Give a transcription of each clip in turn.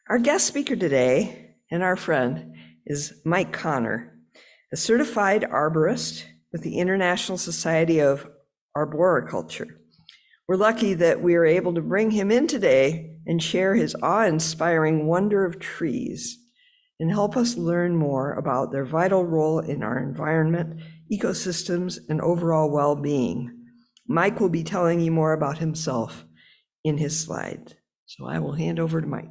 Our guest speaker today and our friend is Mike Connor, a certified arborist with the International Society of Arboriculture. We're lucky that we are able to bring him in today and share his awe-inspiring wonder of trees and help us learn more about their vital role in our environment, ecosystems, and overall well-being. Mike will be telling you more about himself in his slide. So I will hand over to Mike.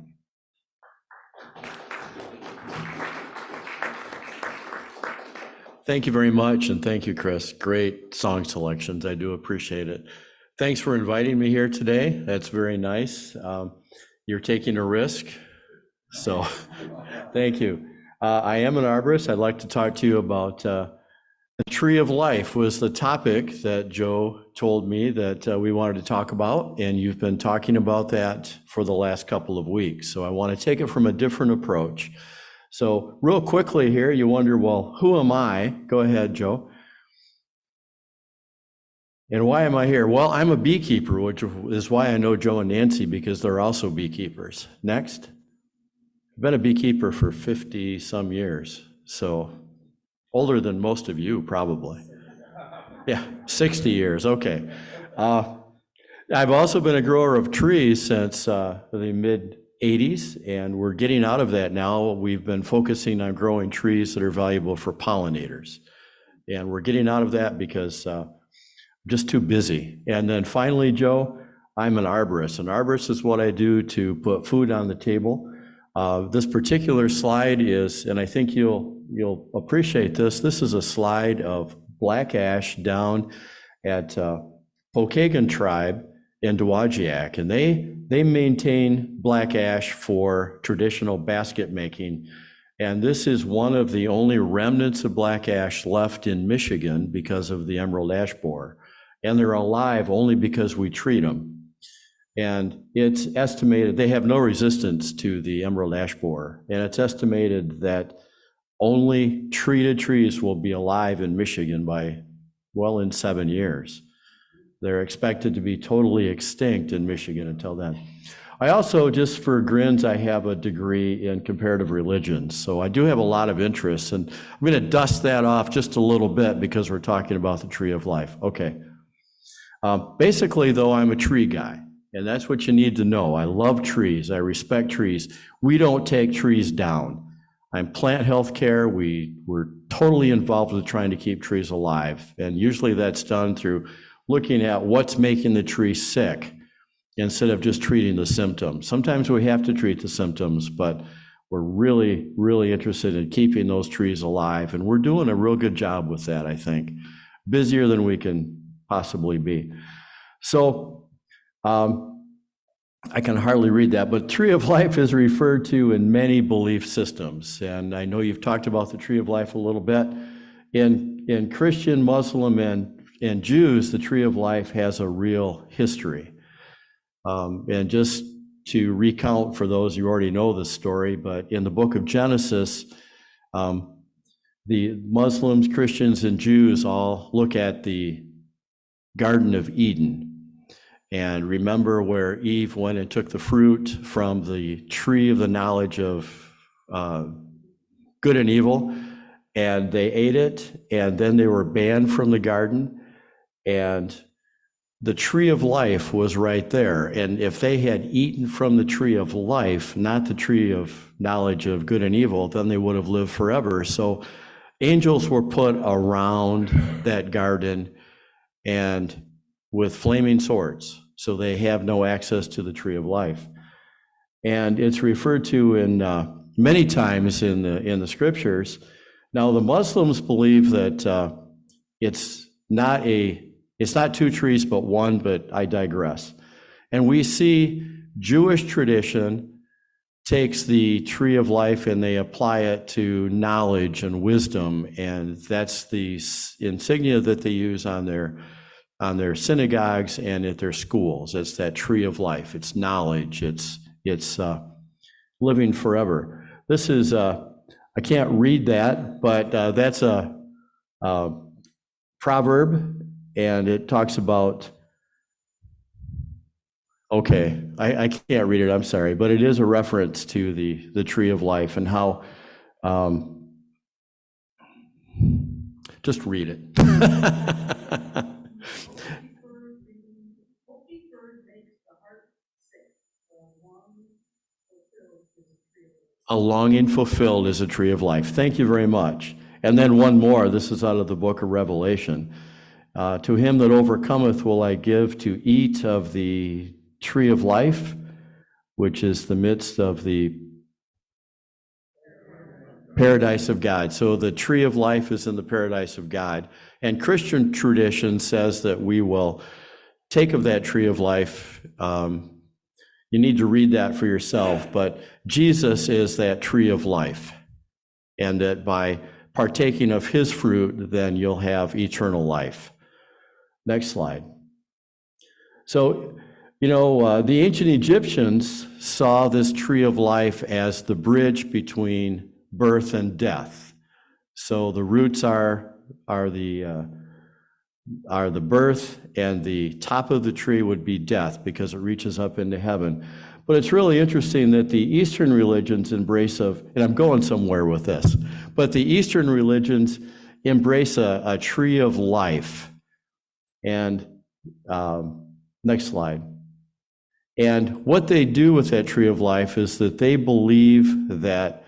Thank you very much, and thank you, Chris. Great song selections. I do appreciate it. Thanks for inviting me here today. That's very nice. You're taking a risk, so thank you. I am an arborist. I'd like to talk to you about the tree of life was the topic that Joe told me that we wanted to talk about, and you've been talking about that for the last couple of weeks. So I want to take it from a different approach. So real quickly here, you wonder, well, who am I? Go ahead, Joe. And why am I here? Well, I'm a beekeeper, which is why I know Joe and Nancy, because they're also beekeepers. Next. I've been a beekeeper for 50 some years, so older than most of you, probably. Yeah, 60 years, okay. I've also been a grower of trees since the mid-'80s, and we're getting out of that now. We've been focusing on growing trees that are valuable for pollinators. And we're getting out of that because I'm just too busy. And then finally, Joe, I'm an arborist. An arborist is what I do to put food on the table. This particular slide is, and I think you'll appreciate this, this is a slide of black ash down at Pokagon tribe in Dowagiac, and they maintain black ash for traditional basket making. And this is one of the only remnants of black ash left in Michigan because of the emerald ash borer. And they're alive only because we treat them. And it's estimated, they have no resistance to the emerald ash borer. And it's estimated that only treated trees will be alive in Michigan by, well, in 7 years. They're expected to be totally extinct in Michigan until then. I also, just for grins, I have a degree in comparative religions. So I do have a lot of interests, and I'm going to dust that off just a little bit because we're talking about the tree of life. Okay. Basically, though, I'm a tree guy, and that's what you need to know. I love trees. I respect trees. We don't take trees down. I'm plant health care. We're totally involved with trying to keep trees alive, and usually that's done through looking at what's making the tree sick instead of just treating the symptoms. Sometimes we have to treat the symptoms, but we're really, really interested in keeping those trees alive, and we're doing a real good job with that, I think. Busier than we can possibly be. So I can hardly read that, but tree of life is referred to in many belief systems. And I know you've talked about the tree of life a little bit. In Christian, Muslim, and Jews, the tree of life has a real history. And just to recount for those, you already know this story, but in the book of Genesis, the Muslims, Christians, and Jews all look at the Garden of Eden and remember where Eve went and took the fruit from the tree of the knowledge of good and evil, and they ate it, and then they were banned from the garden, and the tree of life was right there. And if they had eaten from the tree of life, not the tree of knowledge of good and evil, then they would have lived forever. So angels were put around that garden and with flaming swords, so they have no access to the tree of life. And it's referred to in many times in the scriptures. Now the Muslims believe that it's not two trees but one, but I digress. And we see Jewish tradition takes the tree of life and they apply it to knowledge and wisdom, and that's the insignia that they use on their synagogues and at their schools. It's that tree of life. It's knowledge. It's living forever. This is I can't read that, but that's a proverb, and it talks about Okay, I can't read it, I'm sorry, but it is a reference to the tree of life and how, just read it. A longing fulfilled is a tree of life. Thank you very much. And then one more, this is out of the book of Revelation. To him that overcometh will I give to eat of the tree of life, which is the midst of the paradise of God. So the tree of life is in the paradise of God. And Christian tradition says that we will take of that tree of life. You need to read that for yourself, but Jesus is that tree of life. And that by partaking of his fruit, then you'll have eternal life. Next slide. So, the ancient Egyptians saw this tree of life as the bridge between birth and death. So the roots are the birth, and the top of the tree would be death because it reaches up into heaven. But it's really interesting that the Eastern religions embrace and I'm going somewhere with this, but the Eastern religions embrace a tree of life. And next slide. And what they do with that tree of life is that they believe that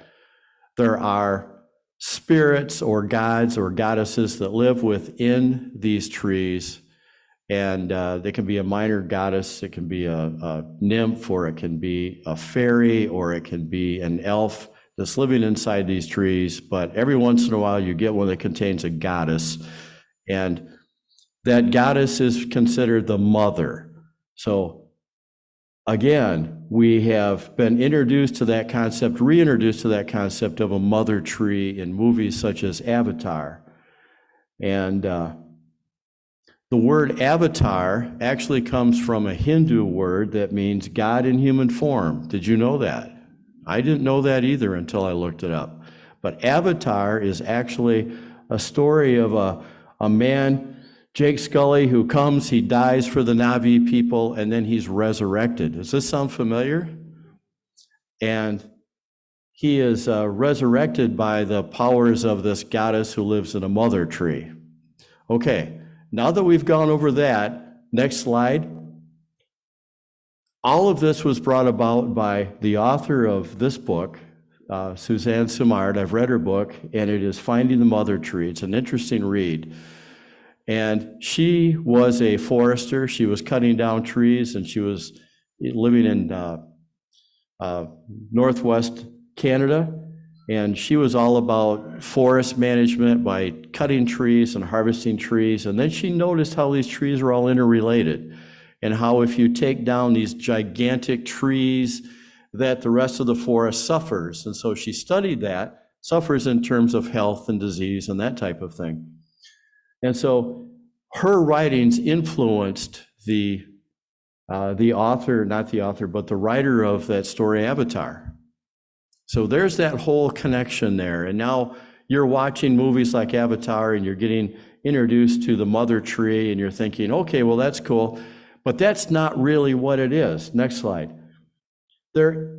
there are spirits or gods or goddesses that live within these trees. And they can be a minor goddess, it can be a nymph, or it can be a fairy, or it can be an elf that's living inside these trees. But every once in a while you get one that contains a goddess. And that goddess is considered the mother. So again, we have been introduced to that concept, reintroduced to that concept of a mother tree in movies such as Avatar. And the word avatar actually comes from a Hindu word that means God in human form. Did you know that? I didn't know that either until I looked it up. But Avatar is actually a story of a man, Jake Scully, who comes, he dies for the Na'vi people, and then he's resurrected. Does this sound familiar? And he is resurrected by the powers of this goddess who lives in a mother tree. Okay, now that we've gone over that, next slide. All of this was brought about by the author of this book, Suzanne Simard. I've read her book, and it is Finding the Mother Tree. It's an interesting read. And she was a forester. She was cutting down trees, and she was living in Northwest Canada. And she was all about forest management by cutting trees and harvesting trees. And then she noticed how these trees are all interrelated, and how if you take down these gigantic trees, that the rest of the forest suffers. And so she studied that, suffers in terms of health and disease and that type of thing. And so her writings influenced the author, not the author, but the writer of that story, Avatar. So there's that whole connection there. And now you're watching movies like Avatar, and you're getting introduced to the mother tree, and you're thinking, okay, well, that's cool. But that's not really what it is. Next slide. There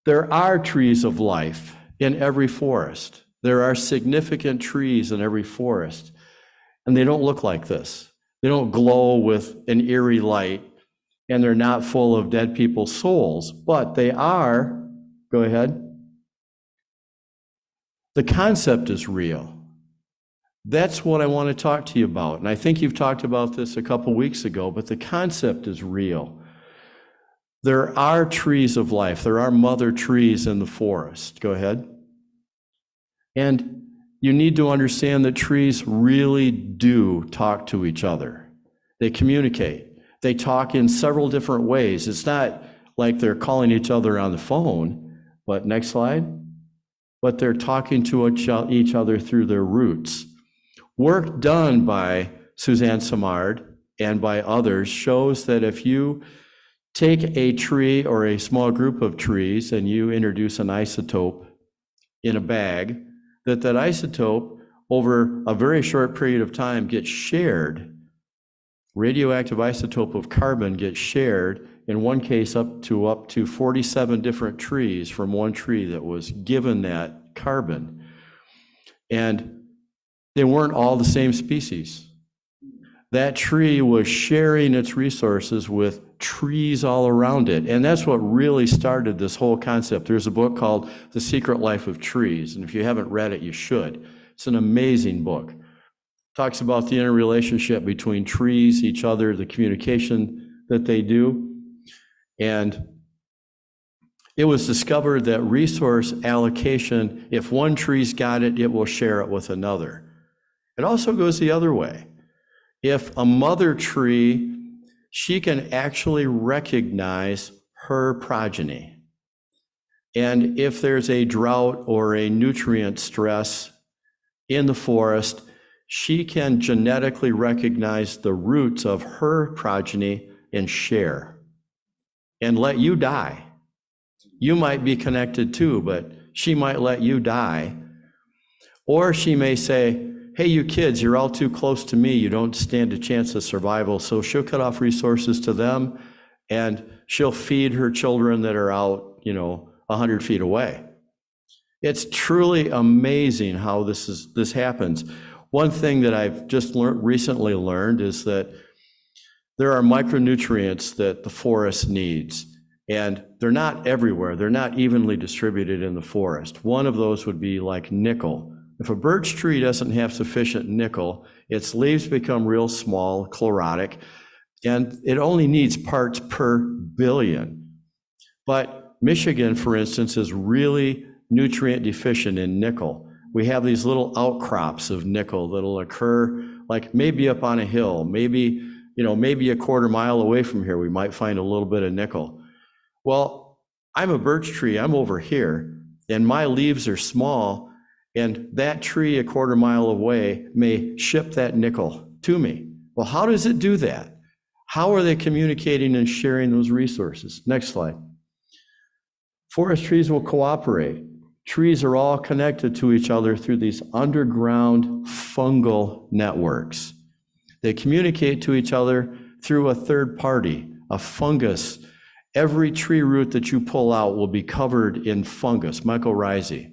are trees of life in every forest. There are significant trees in every forest. And they don't look like this. They don't glow with an eerie light, and they're not full of dead people's souls, but they are, go ahead. The concept is real. That's what I want to talk to you about. And I think you've talked about this a couple weeks ago, but the concept is real. There are trees of life. There are mother trees in the forest. Go ahead. And you need to understand that trees really do talk to each other. They communicate. They talk in several different ways. It's not like they're calling each other on the phone, but next slide. But they're talking to each other through their roots. Work done by Suzanne Simard and by others shows that if you take a tree or a small group of trees and you introduce an isotope in a bag, that isotope over a very short period of time gets shared. Radioactive isotope of carbon gets shared in one case up to 47 different trees from one tree that was given that carbon. And they weren't all the same species. That tree was sharing its resources with trees all around it. And that's what really started this whole concept. There's a book called The Secret Life of Trees. And if you haven't read it, you should. It's an amazing book. Talks about the interrelationship between trees, each other, the communication that they do. And it was discovered that resource allocation, if one tree's got it, it will share it with another. It also goes the other way. If a mother tree, she can actually recognize her progeny. And if there's a drought or a nutrient stress in the forest, she can genetically recognize the roots of her progeny and share and let you die. You might be connected too, but she might let you die. Or she may say, hey, you kids, you're all too close to me. You don't stand a chance of survival. So she'll cut off resources to them and she'll feed her children that are out, 100 feet away. It's truly amazing how this happens. One thing that I've just recently learned is that there are micronutrients that the forest needs, and they're not everywhere. They're not evenly distributed in the forest. One of those would be like nickel. If a birch tree doesn't have sufficient nickel, its leaves become real small, chlorotic, and it only needs parts per billion. But Michigan, for instance, is really nutrient deficient in nickel. We have these little outcrops of nickel that'll occur like maybe up on a hill, maybe a quarter mile away from here, we might find a little bit of nickel. Well, I'm a birch tree, I'm over here, and my leaves are small, and that tree a quarter mile away may ship that nickel to me. Well, how does it do that? How are they communicating and sharing those resources? Next slide. Forest trees will cooperate. Trees are all connected to each other through these underground fungal networks. They communicate to each other through a third party, a fungus. Every tree root that you pull out will be covered in fungus, mycorrhizae.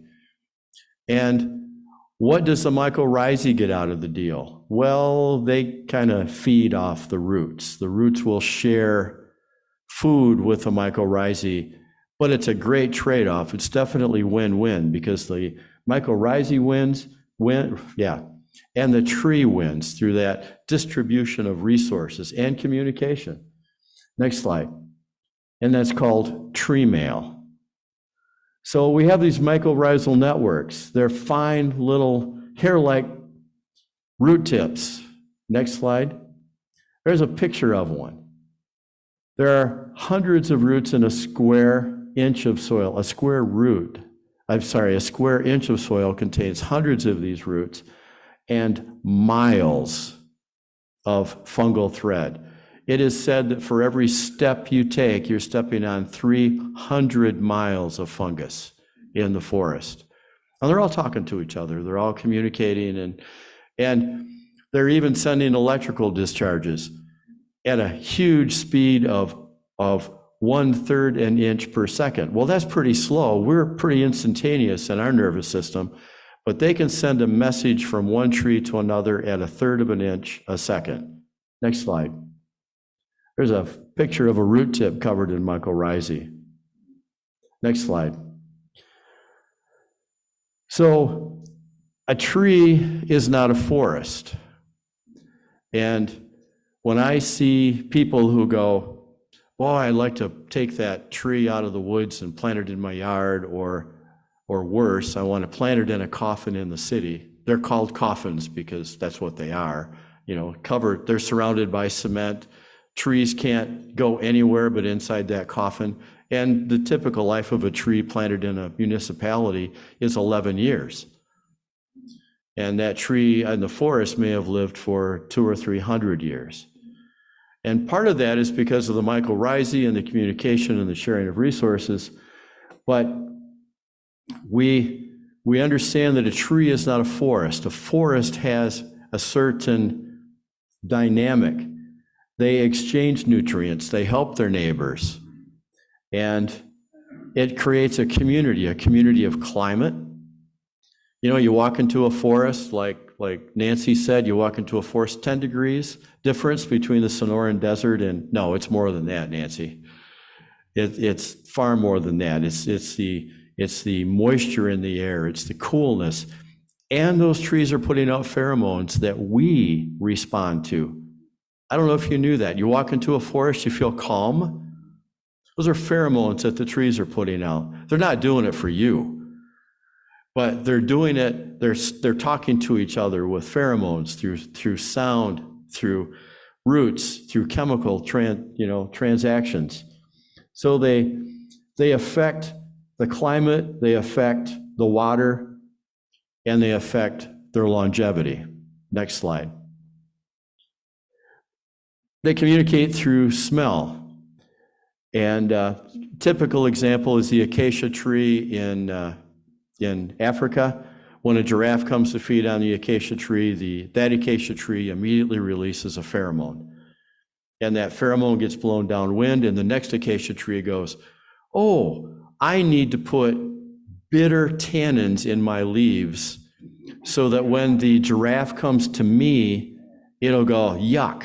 And what does the mycorrhizae get out of the deal? Well, they kind of feed off the roots. The roots will share food with the mycorrhizae, but it's a great trade-off. It's definitely win-win because the mycorrhizae win, and the tree wins through that distribution of resources and communication. Next slide. And that's called tree mail. So we have these mycorrhizal networks. They're fine little hair-like root tips. Next slide. There's a picture of one. There are hundreds of roots in a square inch of soil. A square inch of soil contains hundreds of these roots and miles of fungal thread. It is said that for every step you take, you're stepping on 300 miles of fungus in the forest. And they're all talking to each other. They're all communicating, and they're even sending electrical discharges at a huge speed of 1/3 an inch per second. Well, that's pretty slow. We're pretty instantaneous in our nervous system, but they can send a message from one tree to another at 1/3 of an inch a second. Next slide. There's a picture of a root tip covered in mycorrhizae. Next slide. So a tree is not a forest. And when I see people who go, boy, I'd like to take that tree out of the woods and plant it in my yard, or worse, I want to plant it in a coffin in the city. They're called coffins because that's what they are, covered. They're surrounded by cement. Trees can't go anywhere but inside that coffin. And the typical life of a tree planted in a municipality is 11 years. And that tree in the forest may have lived for 200 or 300 years. And part of that is because of the mycorrhizae and the communication and the sharing of resources. But we understand that a tree is not a forest. A forest has a certain dynamic. They exchange nutrients, they help their neighbors. And it creates a community of climate. You know, you walk into a forest, like Nancy said, you walk into a forest, 10 degrees difference between the Sonoran Desert and, no, it's more than that, Nancy. It's far more than that. It's the moisture in the air, it's the coolness. And those trees are putting out pheromones that we respond to. I don't know if you knew that. You walk into a forest, you feel calm. Those are pheromones that the trees are putting out. They're not doing it for you, but they're doing it, they're talking to each other with pheromones through sound, through roots, through chemical transactions. So they affect the climate, they affect the water, and they affect their longevity. Next slide. They communicate through smell. And typical example is the acacia tree in Africa. When a giraffe comes to feed on the acacia tree, that acacia tree immediately releases a pheromone. And that pheromone gets blown downwind, and the next acacia tree goes, oh, I need to put bitter tannins in my leaves so that when the giraffe comes to me, it'll go, yuck.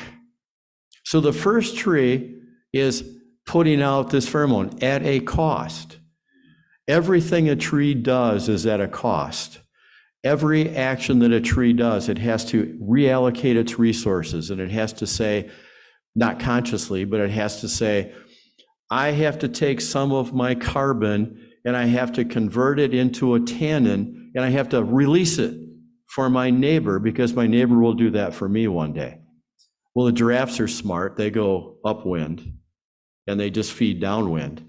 So the first tree is putting out this pheromone at a cost. Everything a tree does is at a cost. Every action that a tree does, it has to reallocate its resources, and it has to say, not consciously, but it has to say, I have to take some of my carbon and I have to convert it into a tannin, and I have to release it for my neighbor because my neighbor will do that for me one day. Well, the giraffes are smart. They go upwind and they just feed downwind.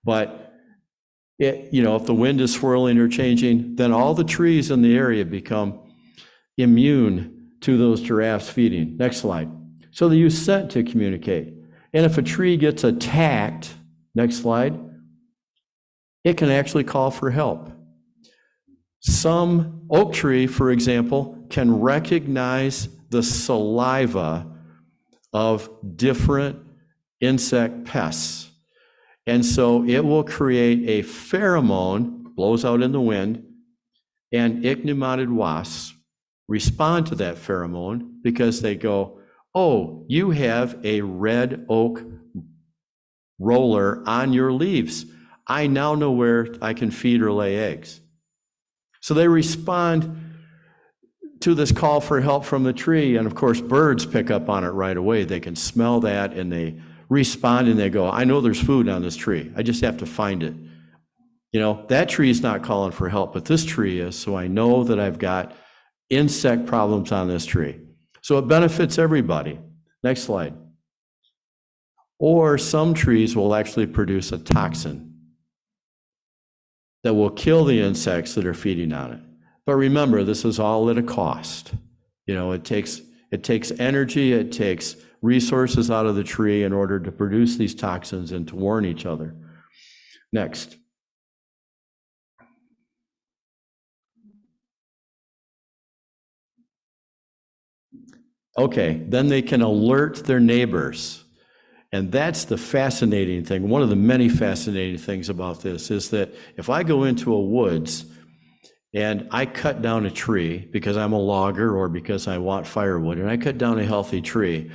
But if the wind is swirling or changing, then all the trees in the area become immune to those giraffes feeding. Next slide. So they use scent to communicate. And if a tree gets attacked, next slide, it can actually call for help. Some oak tree, for example, can recognize the saliva of different insect pests. And so it will create a pheromone, blows out in the wind, and ichneumon wasps respond to that pheromone because they go, oh, you have a red oak roller on your leaves. I now know where I can feed or lay eggs. So they respond to this call for help from the tree, and of course birds pick up on it right away. They can smell that and they respond and they go, I know there's food on this tree. I just have to find it. That tree is not calling for help, but this tree is, so I know that I've got insect problems on this tree. So it benefits everybody. Next slide. Or some trees will actually produce a toxin that will kill the insects that are feeding on it. But remember, this is all at a cost. It takes energy, it takes resources out of the tree in order to produce these toxins and to warn each other. Next. Okay, then they can alert their neighbors. And that's the fascinating thing. One of the many fascinating things about this is that if I go into a woods and I cut down a tree because I'm a logger or because I want firewood, and I cut down a healthy tree,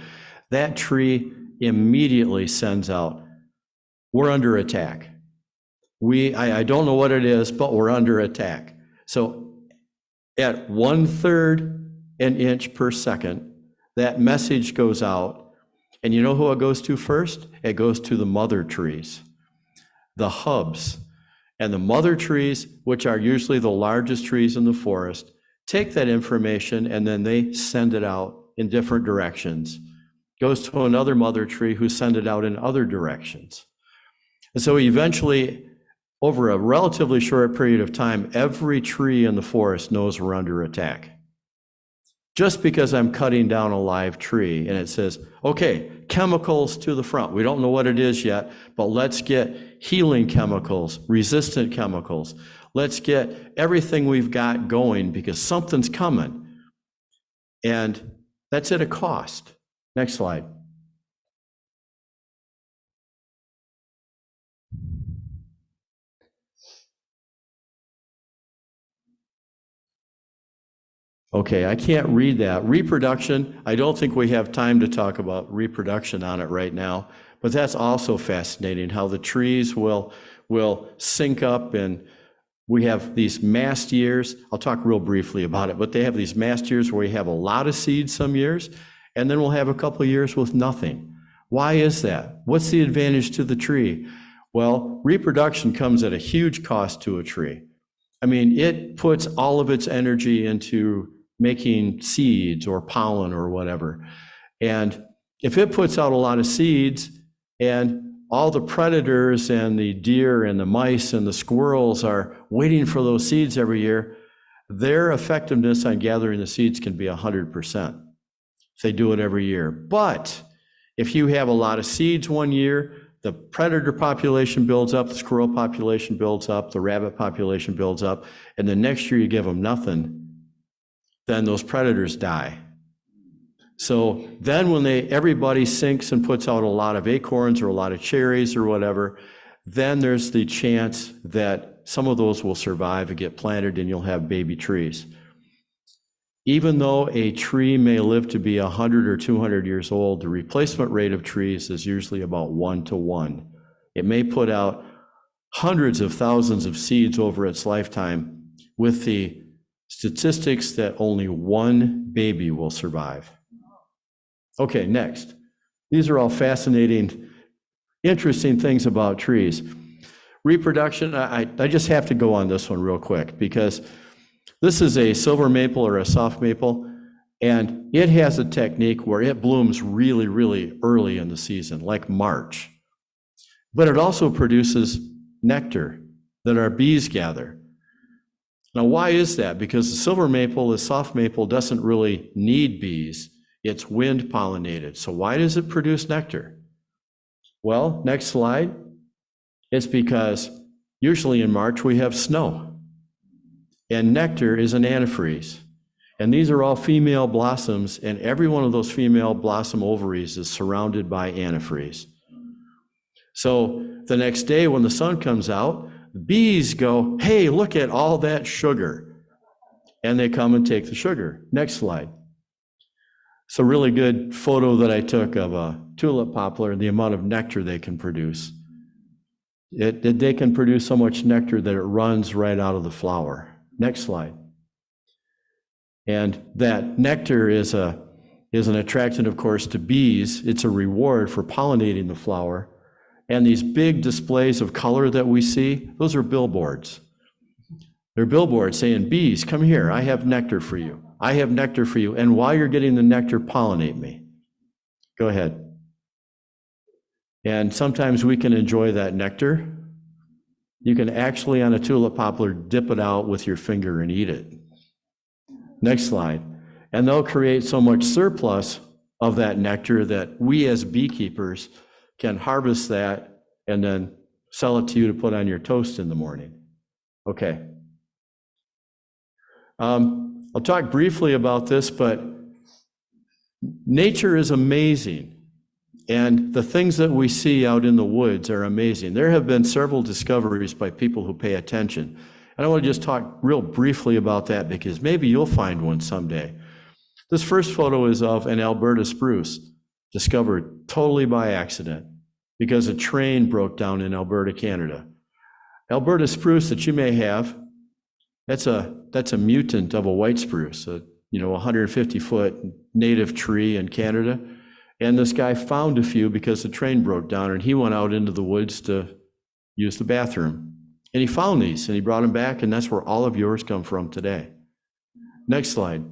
that tree immediately sends out, we're under attack. I don't know what it is, but we're under attack. So at 1/3 an inch per second, that message goes out. And you know who it goes to first? It goes to the mother trees, the hubs. And the mother trees, which are usually the largest trees in the forest, take that information and then they send it out in different directions. Goes to another mother tree who send it out in other directions. And so eventually, over a relatively short period of time, every tree in the forest knows we're under attack. Just because I'm cutting down a live tree and it says, okay, chemicals to the front. We don't know what it is yet, but let's get healing chemicals, resistant chemicals. Let's get everything we've got going because something's coming. And that's at a cost. Next slide. Okay, I can't read that. Reproduction, I don't think we have time to talk about reproduction on it right now, but that's also fascinating, how the trees will sync up, and we have these mast years. I'll talk real briefly about it, but they have these mast years where we have a lot of seeds some years, and then we'll have a couple of years with nothing. Why is that? What's the advantage to the tree? Well, reproduction comes at a huge cost to a tree. I mean, it puts all of its energy into making seeds or pollen or whatever. And if it puts out a lot of seeds and all the predators and the deer and the mice and the squirrels are waiting for those seeds every year, their effectiveness on gathering the seeds can be 100% if they do it every year. But if you have a lot of seeds one year, the predator population builds up, the squirrel population builds up, the rabbit population builds up, and the next year you give them nothing, then those predators die. So then when everybody sinks and puts out a lot of acorns or a lot of cherries or whatever, then there's the chance that some of those will survive and get planted and you'll have baby trees. Even though a tree may live to be 100 or 200 years old, the replacement rate of trees is usually about 1 to 1. It may put out hundreds of thousands of seeds over its lifetime, with the statistics that only one baby will survive. Okay, next. These are all fascinating, interesting things about trees. Reproduction, I just have to go on this one real quick, because this is a silver maple or a soft maple, and it has a technique where it blooms really, really early in the season, like March. But it also produces nectar that our bees gather. Now, why is that? Because the silver maple, the soft maple, doesn't really need bees. It's wind pollinated. So why does it produce nectar? Well, next slide. It's because usually in March we have snow, and nectar is an antifreeze. And these are all female blossoms, and every one of those female blossom ovaries is surrounded by antifreeze. So the next day when the sun comes out, the bees go, hey, look at all that sugar. And they come and take the sugar. Next slide. It's a really good photo that I took of a tulip poplar and the amount of nectar they can produce. They can produce so much nectar that it runs right out of the flower. Next slide. And that nectar is an attractant, of course, to bees. It's a reward for pollinating the flower. And these big displays of color that we see, those are billboards. They're billboards saying, bees, come here, I have nectar for you. I have nectar for you. And while you're getting the nectar, pollinate me. Go ahead. And sometimes we can enjoy that nectar. You can actually, on a tulip poplar, dip it out with your finger and eat it. Next slide. And they'll create so much surplus of that nectar that we as beekeepers can harvest that and then sell it to you to put on your toast in the morning. Okay. I'll talk briefly about this, but nature is amazing. And the things that we see out in the woods are amazing. There have been several discoveries by people who pay attention. And I want to just talk real briefly about that, because maybe you'll find one someday. This first photo is of an Alberta spruce, discovered totally by accident because a train broke down in Alberta, Canada. Alberta spruce that you may have, that's a mutant of a white spruce, a 150-foot native tree in Canada. And this guy found a few because the train broke down, and he went out into the woods to use the bathroom. And he found these, and he brought them back, and that's where all of yours come from today. Next slide.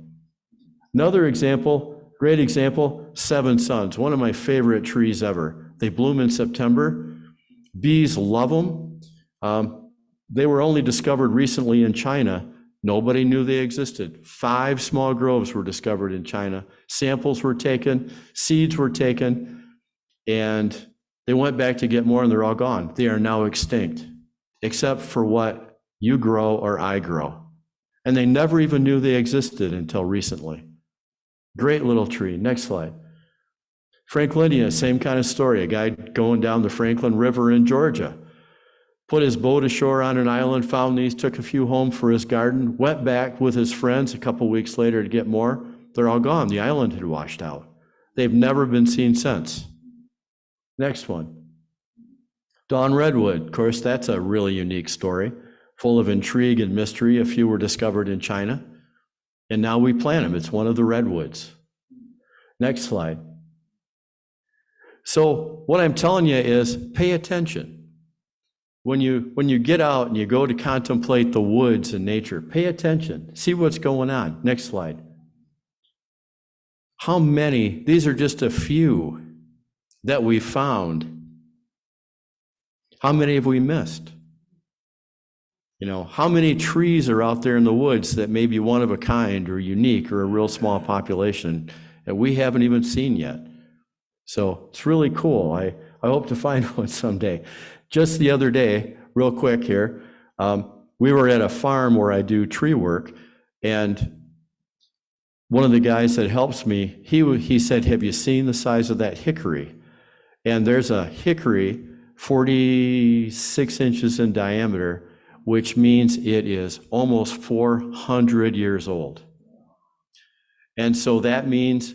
Another example, great example, Seven Suns, one of my favorite trees ever. They bloom in September. Bees love them. They were only discovered recently in China. Nobody knew they existed. 5 small groves were discovered in China. Samples were taken, seeds were taken, and they went back to get more, and they're all gone. They are now extinct, except for what you grow or I grow. And they never even knew they existed until recently. Great little tree. Next slide. Franklinia, same kind of story. A guy going down the Franklin River in Georgia. put his boat ashore on an island, found these, took a few home for his garden, went back with his friends a couple weeks later to get more. They're all gone. The island had washed out. They've never been seen since. Next one. Dawn Redwood. Of course, that's a really unique story, full of intrigue and mystery. A few were discovered in China, and now we plant them. It's one of the redwoods. Next slide. So what I'm telling you is pay attention. When you get out and you go to contemplate the woods and nature, pay attention. See what's going on. Next slide. How many, these are just a few that we found. How many have we missed? You know, how many trees are out there in the woods that may be one of a kind or unique or a real small population that we haven't even seen yet? So it's really cool. I hope to find one someday. Just the other day, real quick here, we were at a farm where I do tree work, and one of the guys that helps me, he said, have you seen the size of that hickory? And there's a hickory 46 inches in diameter, which means it is almost 400 years old. And so that means,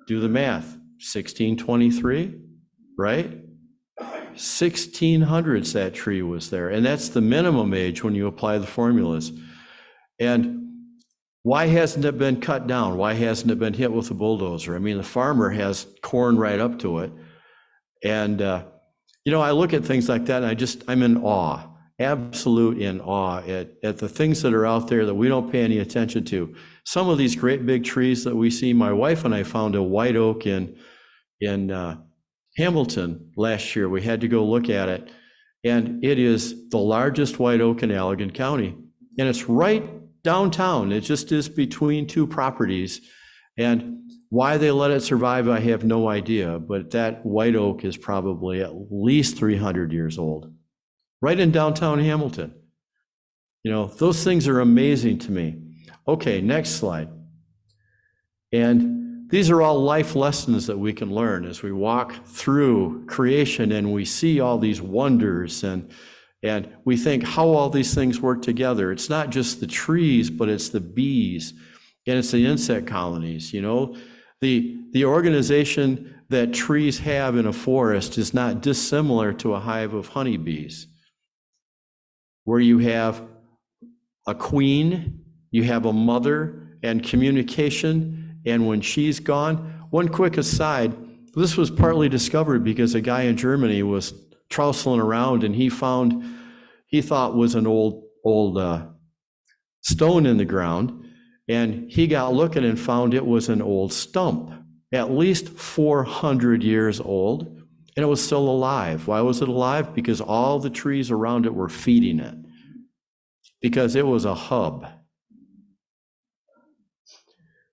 do the math, 1623, right? 1600s that tree was there, and that's the minimum age when you apply the formulas. And why hasn't it been cut down? Why hasn't it been hit with a bulldozer? I mean, the farmer has corn right up to it. And, you know, I look at things like that and I'm in awe, absolute in awe at the things that are out there that we don't pay any attention to. Some of these great big trees that we see, my wife and I found a white oak in Hamilton last year. We had to go look at it, and it is the largest white oak in Allegan County, and it's right downtown. It just is between two properties, and why they let it survive, I have no idea, but that white oak is probably at least 300 years old, right in downtown Hamilton. You know, those things are amazing to me. Okay, next slide. And these are all life lessons that we can learn as we walk through creation and we see all these wonders, and we think how all these things work together. It's not just the trees, but it's the bees and it's the insect colonies. You know, the organization that trees have in a forest is not dissimilar to a hive of honeybees, where you have a queen, you have a mother, and communication. And when she's gone, one quick aside, this was partly discovered because a guy in Germany was trousling around and he thought was an old stone in the ground, and he got looking and found it was an old stump, at least 400 years old, and it was still alive. Why was it alive? Because all the trees around it were feeding it, because it was a hub.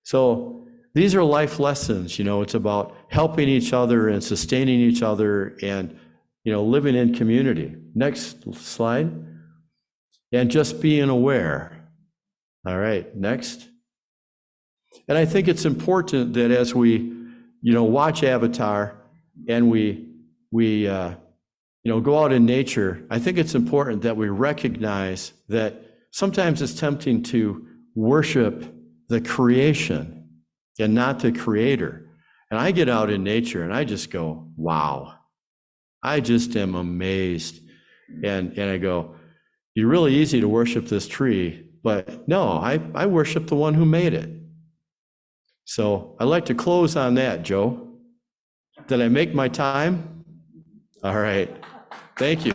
So these are life lessons, you know, it's about helping each other and sustaining each other and, you know, living in community. Next slide. And just being aware. All right, next. And I think it's important that as we, you know, watch Avatar and we you know, go out in nature, I think it's important that we recognize that sometimes it's tempting to worship the creation and not the creator. And I get out in nature and I just go, wow, I just am amazed. And I go, you're really easy to worship this tree, but no, I worship the one who made it. So I'd like to close on that, Joe. Did I make my time? All right, thank you.